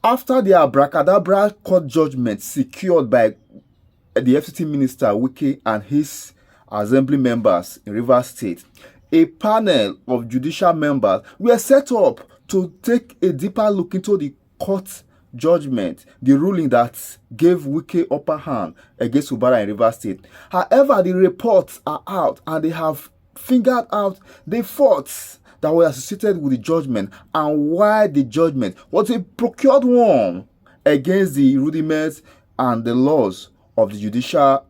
After the abracadabra court judgment secured by the FCT Minister Wike and his assembly members in Rivers State, a panel of judicial members were set up to take a deeper look into the court judgment, the ruling that gave Wike upper hand against Fubara in Rivers State. However, the reports are out and they have fingered out the faults that were associated with the judgment and why the judgment was a procured one against the rudiments and the laws of the judicial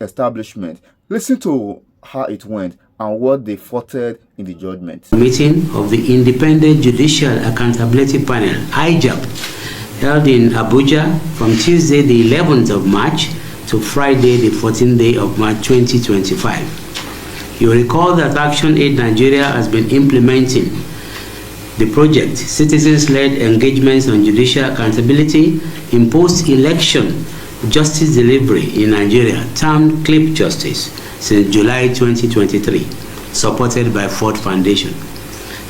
establishment. Listen to how it went and what they faulted in the judgment. Meeting of the Independent Judicial Accountability Panel, IJAP, held in Abuja from Tuesday the 11th of March to Friday the 14th day of March 2025. You recall that Action Aid Nigeria has been implementing the project Citizens-Led Engagements on Judicial Accountability in Post-Election Justice Delivery in Nigeria, termed CLIP Justice, since July 2023, supported by Ford Foundation.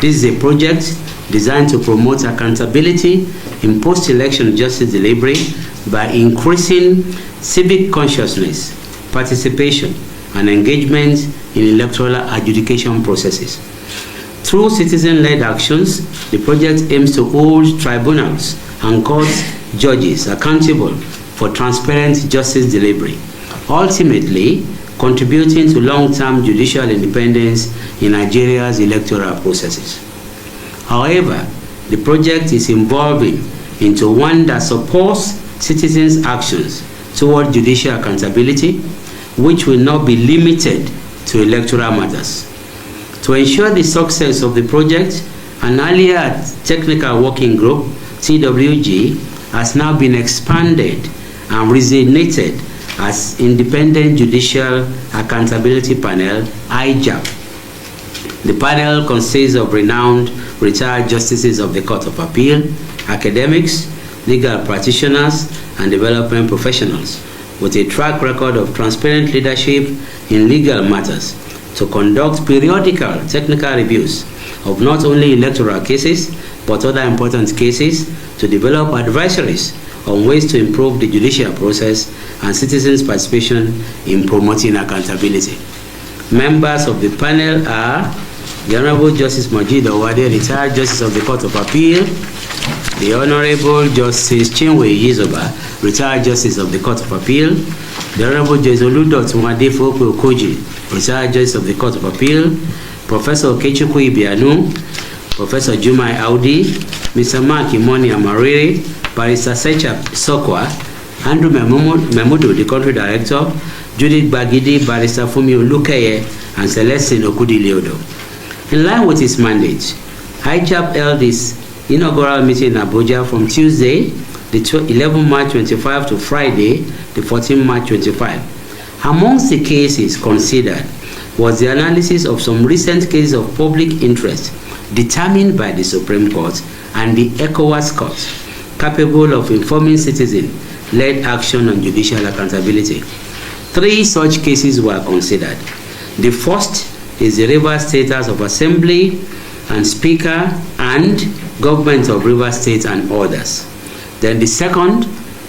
This is a project designed to promote accountability in post-election justice delivery by increasing civic consciousness, participation, and engagement in electoral adjudication processes. Through citizen-led actions, the project aims to hold tribunals and court judges accountable for transparent justice delivery, ultimately contributing to long-term judicial independence in Nigeria's electoral processes. However, the project is evolving into one that supports citizens' actions toward judicial accountability, which will not be limited to electoral matters. To ensure the success of the project, an earlier technical working group, TWG, has now been expanded and resignated as Independent Judicial Accountability Panel, IJAP. The panel consists of renowned retired justices of the Court of Appeal, academics, legal practitioners, and development professionals with a track record of transparent leadership in legal matters to conduct periodical technical reviews of not only electoral cases but other important cases, to develop advisories on ways to improve the judicial process and citizens' participation in promoting accountability. Members of the panel are the Honorable Justice Majid Owade, retired Justice of the Court of Appeal, the Honorable Justice Chinwe Yizoba, retired Justice of the Court of Appeal, the Honorable Justice Oludot Mwadefo Okoji, retired Justice of the Court of Appeal, Professor Okechukwu Ibianu, Professor Jumai Audi, Mr. Mark Imoni Amariri, Barrister Secha Sokwa, Andrew Memudu, the Country Director, Judith Bagidi, Barrister Fumi Olukeye, and Celestine Okudi-Leodo. In line with his mandate, IJAP held this inaugural meeting in Abuja from Tuesday, the 11th March 25 to Friday, the 14th March 25. Amongst the cases considered was the analysis of some recent cases of public interest determined by the Supreme Court and the ECOWAS Court, capable of informing citizen-led action on judicial accountability. 3 such cases were considered. The first is the Rivers State House of Assembly and Speaker and Government of Rivers State and others. Then the second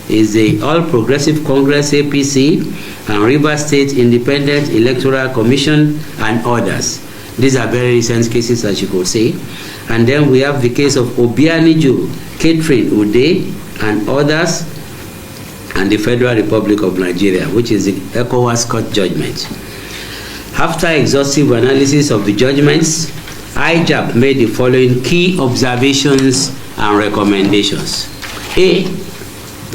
is the All Progressive Congress APC and Rivers State Independent Electoral Commission and others. These are very recent cases, as you could see. And then we have the case of Obianiju, Catherine Ude and others, and the Federal Republic of Nigeria, which is the ECOWAS Court judgment. After exhaustive analysis of the judgments, IJAP made the following key observations and recommendations. A,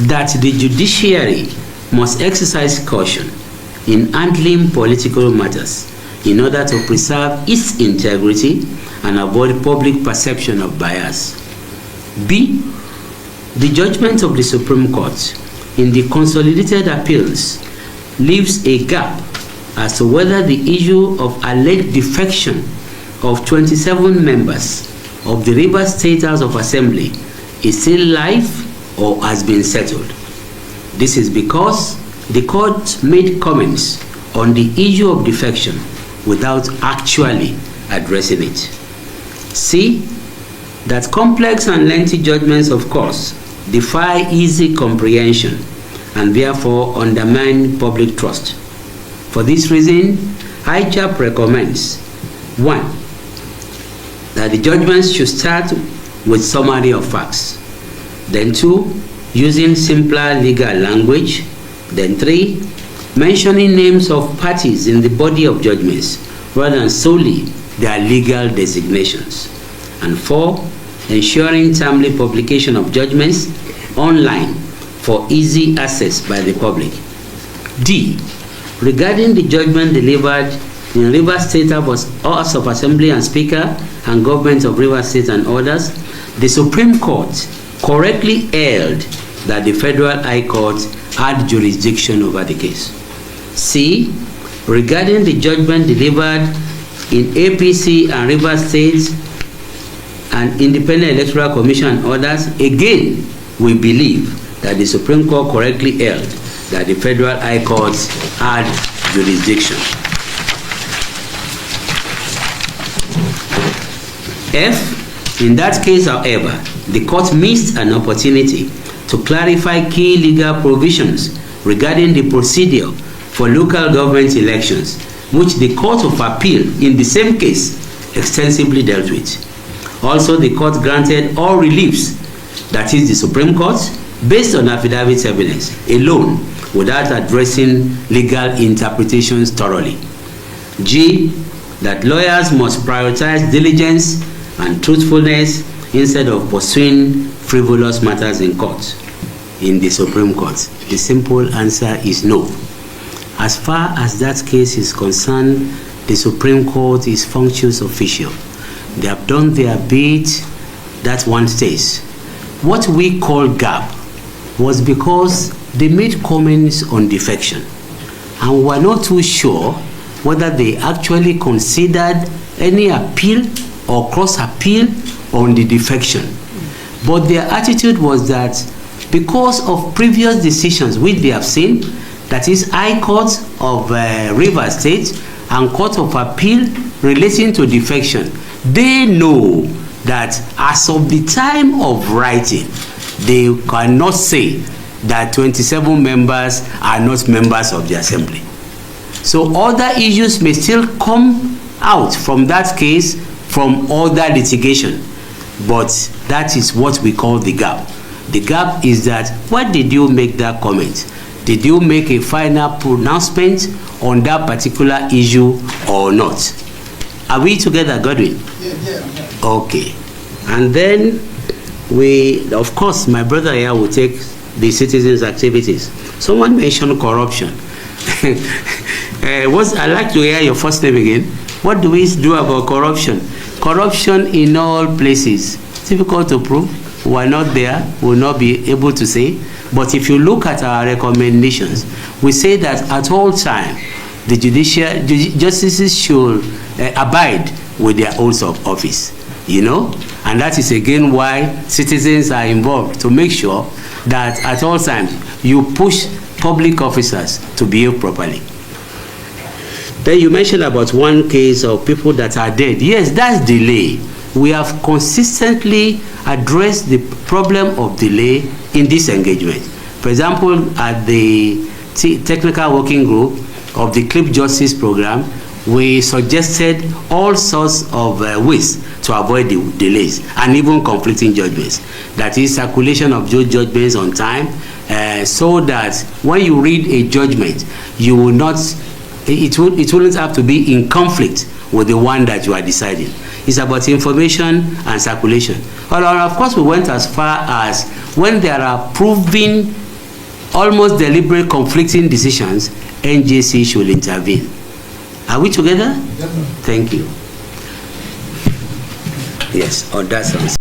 that the judiciary must exercise caution in handling political matters in order to preserve its integrity and avoid public perception of bias. B, the judgment of the Supreme Court in the consolidated appeals leaves a gap as to whether the issue of alleged defection of 27 members of the Rivers State House of Assembly is still live or has been settled. This is because the court made comments on the issue of defection without actually addressing it. C, that complex and lengthy judgments, of course, defy easy comprehension, and therefore undermine public trust. For this reason, IJAP recommends 1. That the judgments should start with summary of facts. Then 2. Using simpler legal language. Then 3. Mentioning names of parties in the body of judgments rather than solely their legal designations. And 4. Ensuring timely publication of judgments online for easy access by the public. D. Regarding the judgment delivered in Rivers State House of Assembly and Speaker and Government of Rivers State and others, the Supreme Court correctly held that the Federal High Court had jurisdiction over the case. C. Regarding the judgment delivered in APC and Rivers State and Independent Electoral Commission and others, again, we believe that the Supreme Court correctly held that the Federal High Court had jurisdiction. F. In that case, however, the court missed an opportunity to clarify key legal provisions regarding the procedure for local government elections, which the Court of Appeal in the same case extensively dealt with. Also, the court granted all reliefs, that is the Supreme Court, based on affidavit evidence alone without addressing legal interpretations thoroughly. G. That lawyers must prioritize diligence and truthfulness instead of pursuing frivolous matters in court, in the Supreme Court. The simple answer is no. As far as that case is concerned, the Supreme Court is functions official. They have done their bit, that one stays. What we call gap was because they made comments on defection, and we're not too sure whether they actually considered any appeal or cross appeal on the defection. But their attitude was that because of previous decisions which they have seen, that is High Court of Rivers State and Court of Appeal relating to defection, they know that as of the time of writing, they cannot say that 27 members are not members of the assembly. So other issues may still come out from that case from other litigation, but that is what we call the gap. The gap is that, why did you make that comment? Did you make a final pronouncement on that particular issue or not? Are we together, Godwin? Yeah. Okay. And then we, of course, my brother here will take the citizens' activities. Someone mentioned corruption. I'd like to hear your first name again. What do we do about corruption? Corruption in all places. It's difficult to prove. We're not there. We'll not be able to say. But if you look at our recommendations, we say that at all times, the justices should abide with their oaths of office, you know, and that is again why citizens are involved, to make sure that at all times you push public officers to behave properly. Then you mentioned about one case of people that are dead. Yes, that's delay. We have consistently addressed the problem of delay in this engagement. For example, at the technical working group of the CLIP Justice Program, we suggested all sorts of ways to avoid the delays and even conflicting judgments. That is, circulation of judgments on time, so that when you read a judgment, you will not, it wouldn't have to be in conflict with the one that you are deciding. It's about information and circulation. But of course, we went as far as when there are proven almost deliberate conflicting decisions, NJC should intervene. Are we together? Yes, thank you. Yes, on that sense.